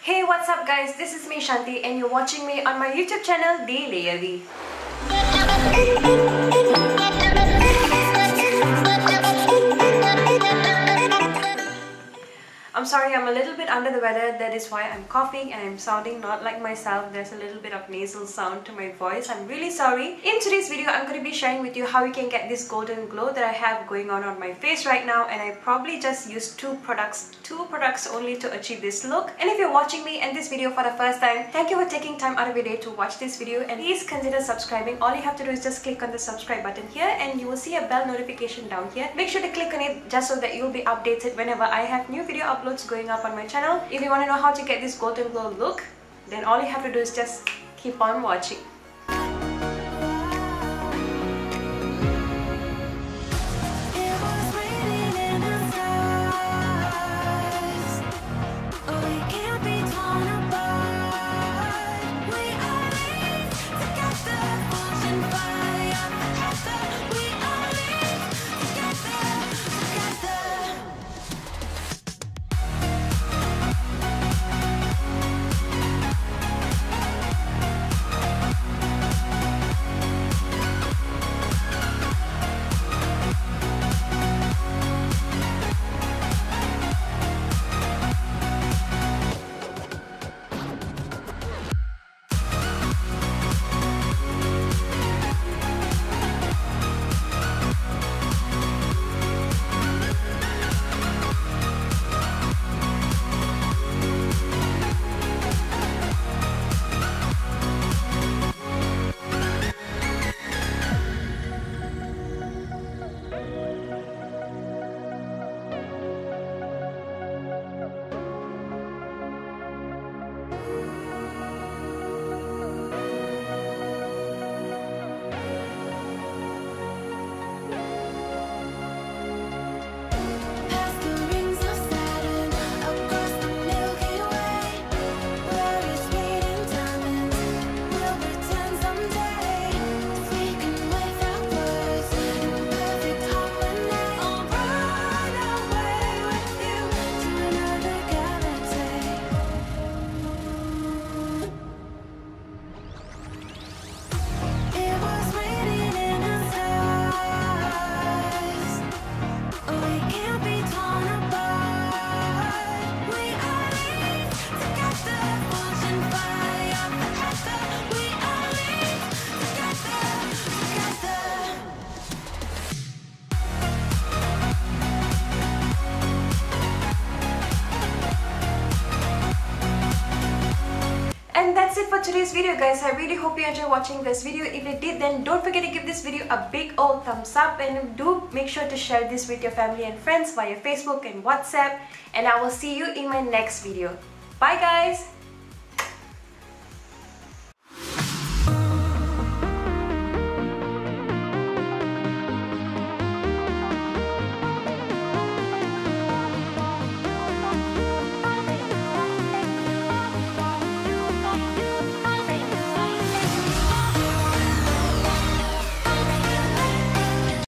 Hey, what's up guys? This is me Shanthi and you're watching me on my YouTube channel TheLeiaV. I'm sorry, I'm a little bit under the weather. That is why I'm coughing and I'm sounding not like myself. There's a little bit of nasal sound to my voice. I'm really sorry. In today's video, I'm going to be sharing with you how you can get this golden glow that I have going on my face right now. And I probably just used two products only to achieve this look. And if you're watching me in this video for the first time, thank you for taking time out of your day to watch this video. And please consider subscribing. All you have to do is just click on the subscribe button here and you will see a bell notification down here. Make sure to click on it just so that you'll be updated whenever I have new video uploads going up on my channel. If you want to know how to get this golden glow look, then all you have to do is just keep on watching. And that's it for today's video guys. I really hope you enjoyed watching this video. If you did, then don't forget to give this video a big old thumbs up and do make sure to share this with your family and friends via Facebook and WhatsApp. And I will see you in my next video. Bye guys!